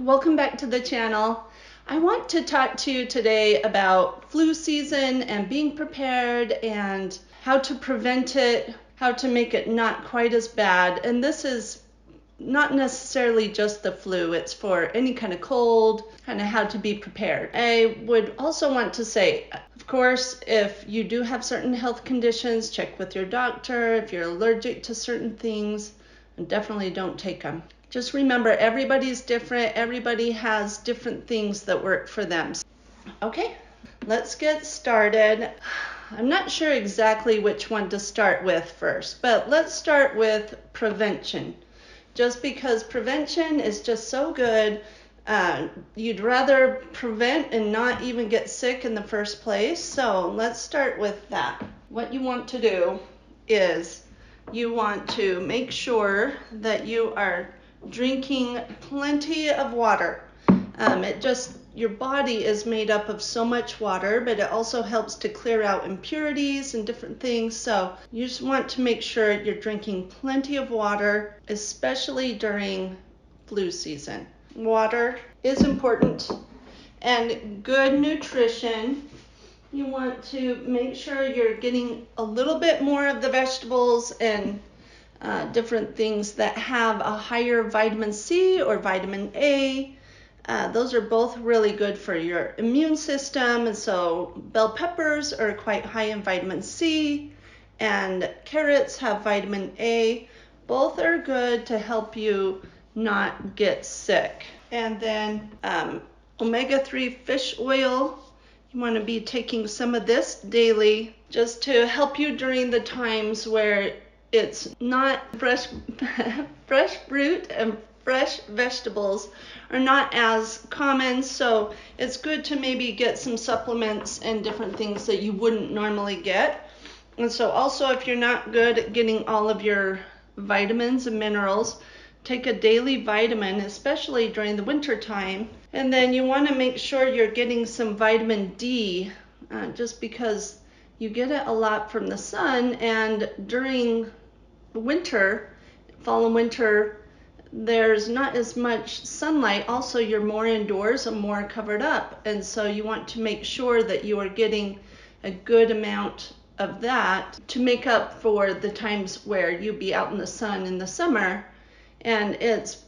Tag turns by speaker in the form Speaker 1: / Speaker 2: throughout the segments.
Speaker 1: welcome back to the channel. I want to talk to you today about flu season and being prepared and how to prevent it, how to make it not quite as bad. And this is not necessarily just the flu, it's for any kind of cold, kind of how to be prepared. I would also want to say, of course, if you do have certain health conditions, check with your doctor. If you're allergic to certain things, and definitely don't take them. Just remember, everybody's different. Everybody has different things that work for them. Okay, let's get started. I'm not sure exactly which one to start with first, but let's start with prevention. Just because prevention is just so good. You'd rather prevent and not even get sick in the first place. So let's start with that. What you want to do is you want to make sure that you are drinking plenty of water. Your body is made up of so much water, but it also helps to clear out impurities and different things. So you just want to make sure you're drinking plenty of water, especially during flu season. Water is important, and good nutrition. You want to make sure you're getting a little bit more of the vegetables and different things that have a higher vitamin C or vitamin A. Those are both really good for your immune system. And so bell peppers are quite high in vitamin C, and carrots have vitamin A. Both are good to help you not get sick. And then omega-3 fish oil. You want to be taking some of this daily just to help you during the times where it's not fresh fruit and fresh vegetables are not as common. So it's good to maybe get some supplements and different things that you wouldn't normally get. And so also, if you're not good at getting all of your vitamins and minerals, take a daily vitamin, especially during the winter time. And then you want to make sure you're getting some vitamin D, just because you get it a lot from the sun, and during winter, fall and winter, there's not as much sunlight. Also, you're more indoors and more covered up, and so you want to make sure that you are getting a good amount of that to make up for the times where you'd be out in the sun in the summer. And it's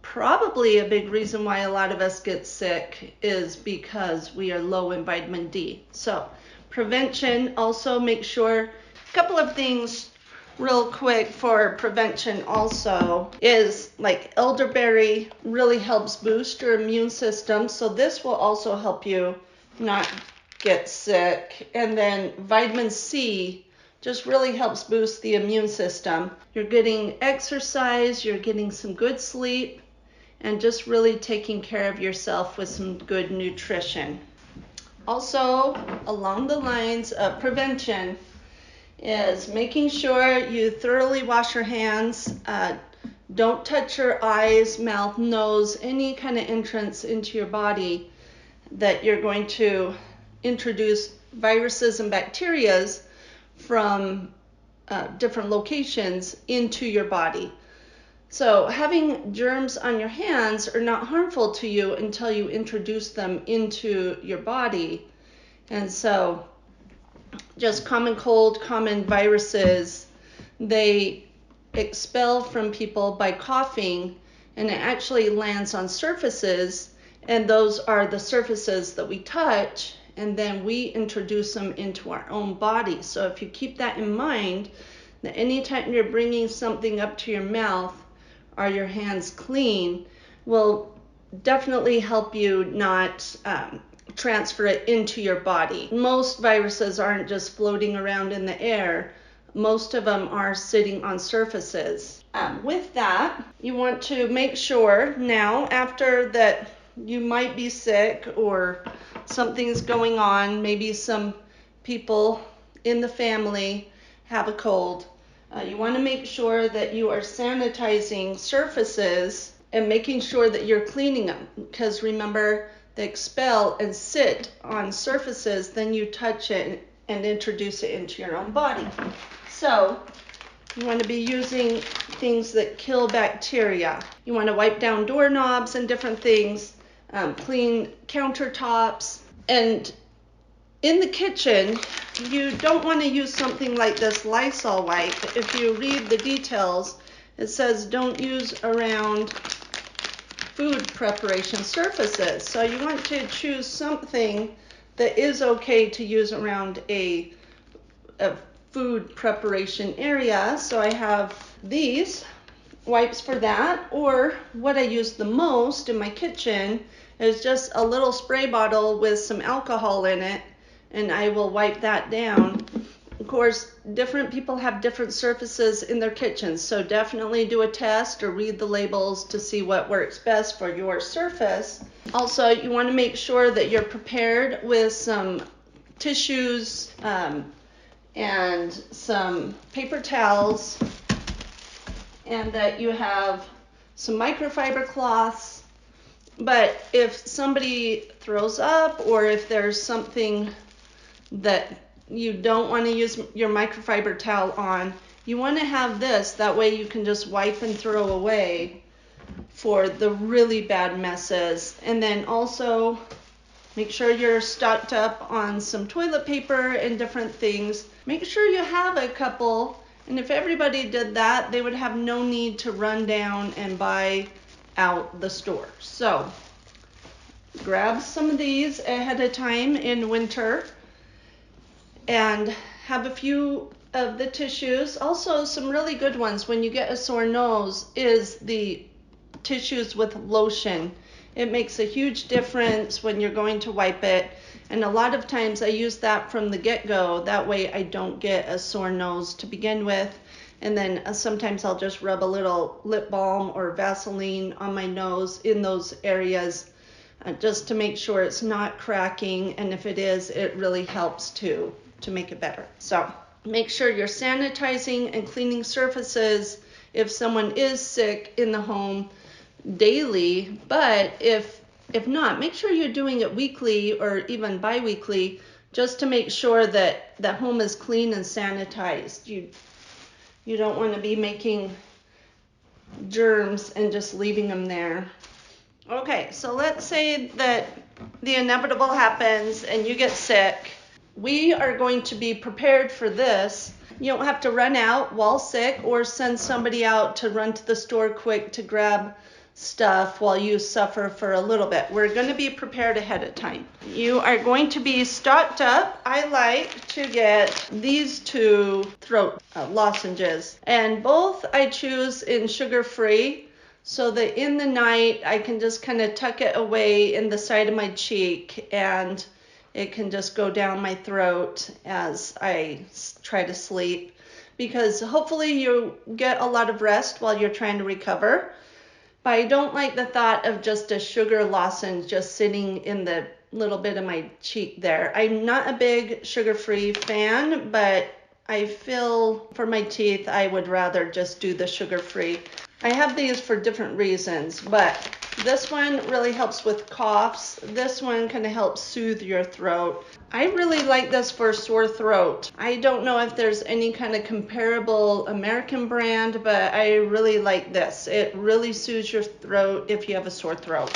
Speaker 1: probably a big reason why a lot of us get sick is because we are low in vitamin D. So prevention, also make sure, a couple of things real quick for prevention also is like elderberry really helps boost your immune system. So this will also help you not get sick. And then vitamin C just really helps boost the immune system. You're getting exercise, you're getting some good sleep, and just really taking care of yourself with some good nutrition. Also, along the lines of prevention is making sure you thoroughly wash your hands. Don't touch your eyes, mouth, nose, any kind of entrance into your body that you're going to introduce viruses and bacterias from different locations into your body. So having germs on your hands are not harmful to you until you introduce them into your body. And so just common cold, common viruses, they expel from people by coughing, and it actually lands on surfaces, and those are the surfaces that we touch, and then we introduce them into our own body. So if you keep that in mind, that anytime you're bringing something up to your mouth, are your hands clean, will definitely help you not transfer it into your body. Most viruses aren't just floating around in the air. Most of them are sitting on surfaces. With that, you want to make sure now, after that you might be sick or something's going on, maybe some people in the family have a cold, you want to make sure that you are sanitizing surfaces and making sure that you're cleaning them, because remember, they expel and sit on surfaces, then you touch it and introduce it into your own body. So you want to be using things that kill bacteria. You want to wipe down doorknobs and different things, clean countertops. And in the kitchen, you don't want to use something like this Lysol wipe. If you read the details, it says don't use around food preparation surfaces. So you want to choose something that is okay to use around a food preparation area. So I have these wipes for that, or what I use the most in my kitchen is just a little spray bottle with some alcohol in it, and I will wipe that down. Of course, different people have different surfaces in their kitchens, so definitely do a test or read the labels to see what works best for your surface. Also, you want to make sure that you're prepared with some tissues and some paper towels, and that you have some microfiber cloths. But if somebody throws up, or if there's something that you don't want to use your microfiber towel on, you want to have this. That way you can just wipe and throw away for the really bad messes. And then also make sure you're stocked up on some toilet paper and different things. Make sure you have a couple, and if everybody did that, they would have no need to run down and buy out the store. So grab some of these ahead of time in winter and have a few of the tissues. Also, some really good ones when you get a sore nose is the tissues with lotion. It makes a huge difference when you're going to wipe it, and a lot of times I use that from the get-go. That way I don't get a sore nose to begin with. And then sometimes I'll just rub a little lip balm or Vaseline on my nose in those areas just to make sure it's not cracking, and if it is, it really helps to make it better. So make sure you're sanitizing and cleaning surfaces if someone is sick in the home daily. But if not, make sure you're doing it weekly or even bi-weekly, just to make sure that the home is clean and sanitized. You don't want to be making germs and just leaving them there. Okay, so let's say that the inevitable happens and you get sick. We are going to be prepared for this. You don't have to run out while sick or send somebody out to run to the store quick to grab stuff while you suffer for a little bit. We're going to be prepared ahead of time. You are going to be stocked up. I like to get these two throat lozenges, and both I choose in sugar-free, so that in the night I can just kind of tuck it away in the side of my cheek, and it can just go down my throat as I try to sleep, because hopefully you get a lot of rest while you're trying to recover. But I don't like the thought of just a sugar lozenge just sitting in the little bit of my cheek there. I'm not a big sugar-free fan, but I feel for my teeth I would rather just do the sugar-free. I have these for different reasons, but this one really helps with coughs. This one kind of helps soothe your throat. I really like this for sore throat. I don't know if there's any kind of comparable American brand, but I really like this. It really soothes your throat if you have a sore throat.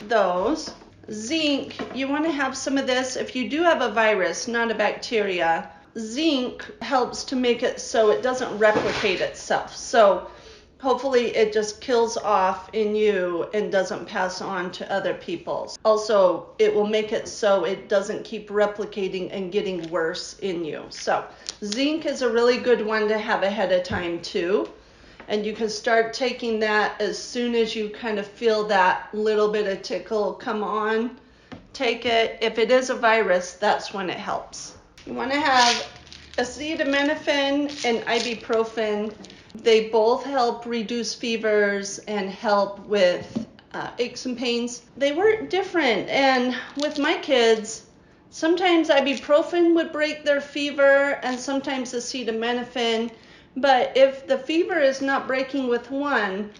Speaker 1: Those. Zinc, you want to have some of this if you do have a virus, not a bacteria. Zinc helps to make it so it doesn't replicate itself. So hopefully it just kills off in you and doesn't pass on to other people. Also, it will make it so it doesn't keep replicating and getting worse in you. So zinc is a really good one to have ahead of time too. And you can start taking that as soon as you kind of feel that little bit of tickle come on. Take it. If it is a virus, that's when it helps. You want to have acetaminophen and ibuprofen. They both help reduce fevers and help with aches and pains. They work different, and with my kids, sometimes ibuprofen would break their fever and sometimes acetaminophen. But if the fever is not breaking with one,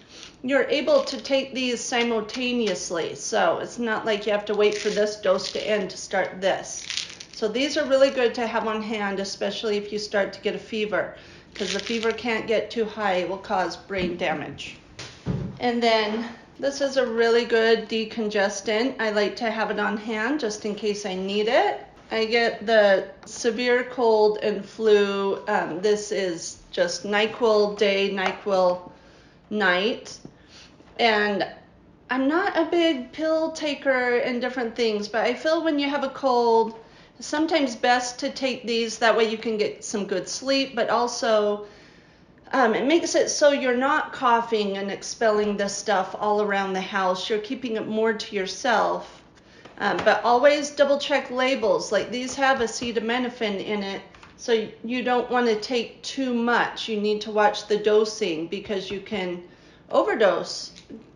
Speaker 1: you're able to take these simultaneously. So it's not like you have to wait for this dose to end to start this. So these are really good to have on hand, especially if you start to get a fever. because the fever can't get too high. It will cause brain damage. And then this is a really good decongestant. I like to have it on hand just in case I need it. I get the severe cold and flu. This is just NyQuil day, NyQuil night. And I'm not a big pill taker and different things, but I feel when you have a cold, it's sometimes best to take these. That way you can get some good sleep, but also it makes it so you're not coughing and expelling this stuff all around the house. You're keeping it more to yourself. But always double check labels. Like these have acetaminophen in it, so you don't want to take too much. You need to watch the dosing because you can overdose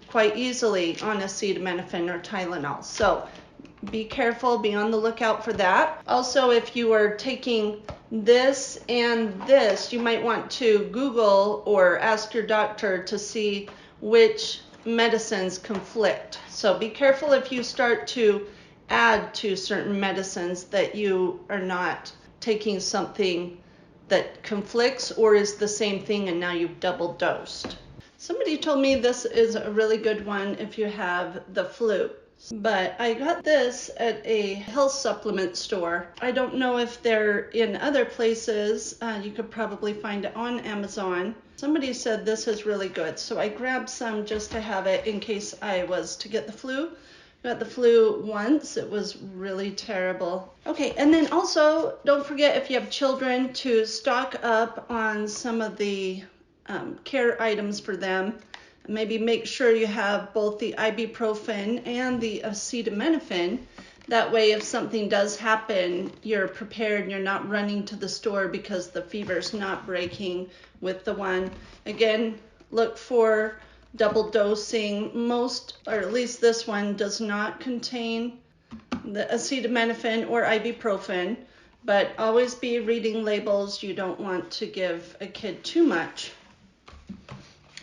Speaker 1: quite easily on acetaminophen or Tylenol. So be careful, be on the lookout for that. Also, if you are taking this and this, you might want to Google or ask your doctor to see which medicines conflict. So be careful if you start to add to certain medicines that you are not taking something that conflicts or is the same thing and now you've double dosed. Somebody told me this is a really good one if you have the flu. But I got this at a health supplement store. I don't know if they're in other places. You could probably find it on Amazon. Somebody said this is really good, so I grabbed some just to have it in case I was to get the flu. Got the flu once. It was really terrible. Okay, and then also don't forget if you have children to stock up on some of the care items for them. Maybe make sure you have both the ibuprofen and the acetaminophen. That way, if something does happen, you're prepared and you're not running to the store because the fever's not breaking with the one. Again, look for double dosing. Most, or at least this one, does not contain the acetaminophen or ibuprofen, but always be reading labels. You don't want to give a kid too much.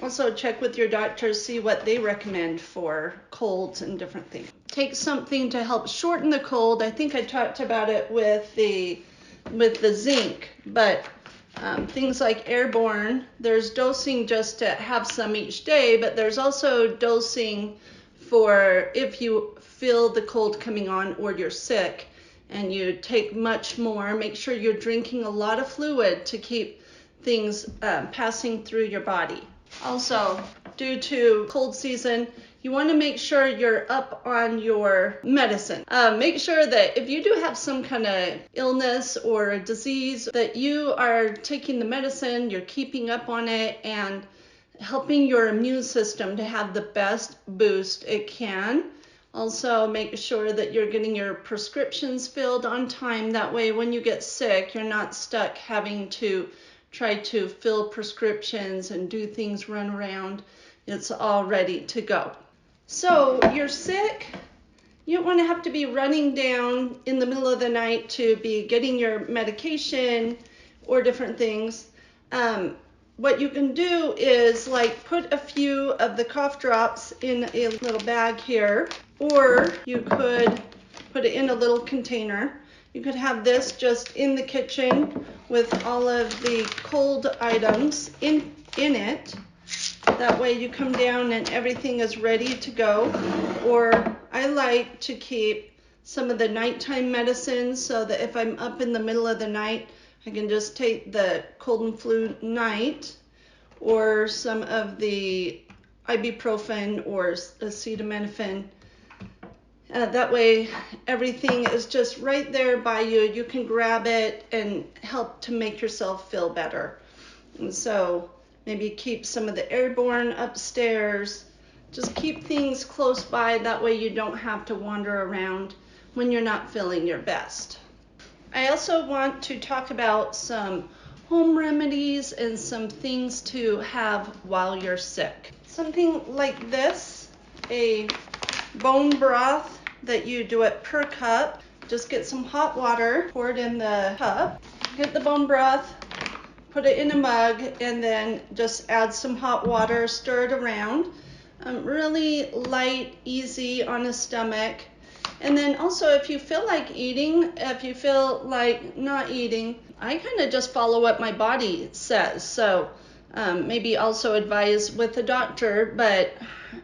Speaker 1: Also check with your doctor, see what they recommend for colds and different things. Take something to help shorten the cold. I think I talked about it with the zinc, but things like airborne, there's dosing just to have some each day, but there's also dosing for if you feel the cold coming on or you're sick and you take much more. Make sure you're drinking a lot of fluid to keep things passing through your body. Also, due to cold season, you want to make sure you're up on your medicine. Make sure that if you do have some kind of illness or a disease, that you are taking the medicine, you're keeping up on it, and helping your immune system to have the best boost it can. Also, make sure that you're getting your prescriptions filled on time. That way, when you get sick, you're not stuck having to try to fill prescriptions and do things, run around. It's all ready to go. So you're sick, you don't want to have to be running down in the middle of the night to be getting your medication or different things. What you can do is like put a few of the cough drops in a little bag here, or you could put it in a little container. You could have this just in the kitchen with all of the cold items in it. That way you come down and everything is ready to go. Or I like to keep some of the nighttime medicines so that if I'm up in the middle of the night, I can just take the cold and flu night, or some of the ibuprofen or acetaminophen. That way everything is just right there by you. You can grab it and help to make yourself feel better. And so maybe keep some of the airborne upstairs. Just keep things close by. That way you don't have to wander around when you're not feeling your best. I also want to talk about some home remedies and some things to have while you're sick. Something like this, a bone broth that you do it per cup. Just get some hot water, pour it in the cup, get the bone broth, put it in a mug, and then just add some hot water, stir it around. Really light, easy on the stomach. And then also if you feel like eating, if you feel like not eating, I kind of just follow what my body says. So maybe also advise with a doctor, but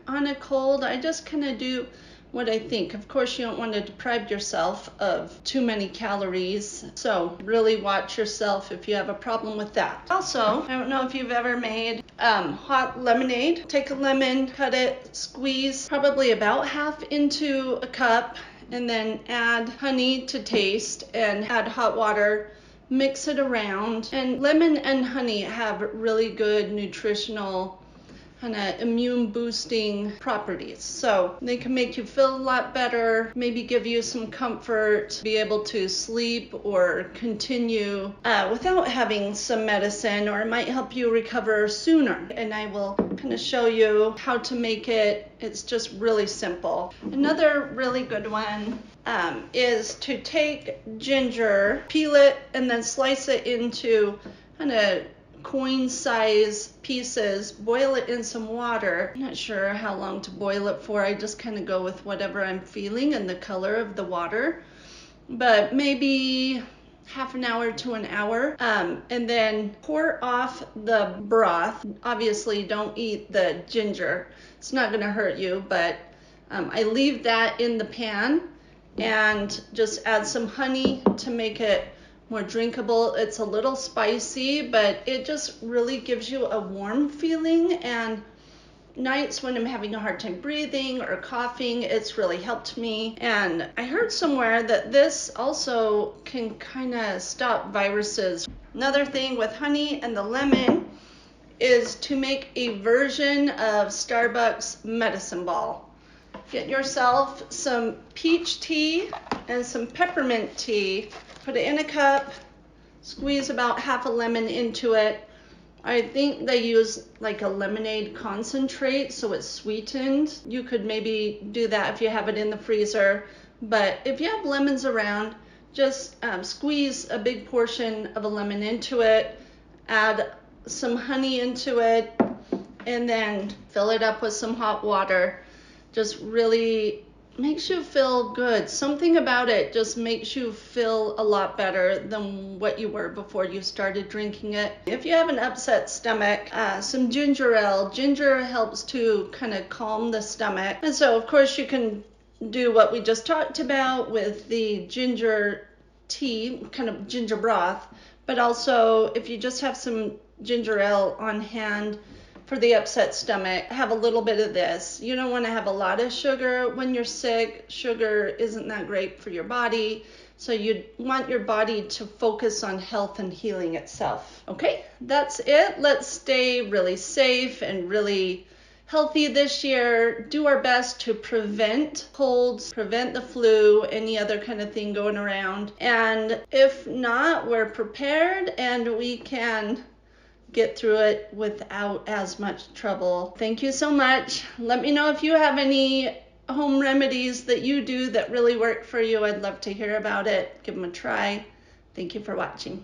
Speaker 1: on a cold, I just kind of do what I think. Of course, you don't want to deprive yourself of too many calories, so really watch yourself if you have a problem with that. Also, I don't know if you've ever made hot lemonade. Take a lemon, cut it, squeeze probably about half into a cup, and then add honey to taste and add hot water. Mix it around, and lemon and honey have really good nutritional kind of immune boosting properties. So they can make you feel a lot better, maybe give you some comfort, be able to sleep or continue without having some medicine, or it might help you recover sooner. And I will kind of show you how to make it. It's just really simple. Another really good one is to take ginger, peel it, and then slice it into kind of coin size pieces, boil it in some water. I'm not sure how long to boil it for. I just kind of go with whatever I'm feeling and the color of the water, but maybe half an hour to an hour, and then pour off the broth. Obviously don't eat the ginger, it's not going to hurt you, but I leave that in the pan and just add some honey to make it more drinkable. It's a little spicy, but it just really gives you a warm feeling, and nights when I'm having a hard time breathing or coughing, it's really helped me. And I heard somewhere that this also can kind of stop viruses. Another thing with honey and the lemon is to make a version of Starbucks medicine ball. Get yourself some peach tea and some peppermint tea. Put it in a cup, squeeze about half a lemon into it. I think they use like a lemonade concentrate, so it's sweetened. You could maybe do that if you have it in the freezer. But if you have lemons around, just squeeze a big portion of a lemon into it, add some honey into it, and then fill it up with some hot water. Just really makes you feel good. Something about it just makes you feel a lot better than what you were before you started drinking it. If you have an upset stomach, some ginger ale. Ginger helps to kind of calm the stomach. And so of course you can do what we just talked about with the ginger tea, kind of ginger broth, but also if you just have some ginger ale on hand for the upset stomach, have a little bit of this. You don't want to have a lot of sugar when you're sick. Sugar isn't that great for your body, so you want your body to focus on health and healing itself. Okay, that's it. Let's stay really safe and really healthy this year. Do our best to prevent colds, prevent the flu, any other kind of thing going around. And if not, we're prepared and we can get through it without as much trouble. Thank you so much. Let me know if you have any home remedies that you do that really work for you. I'd love to hear about it. Give them a try. Thank you for watching.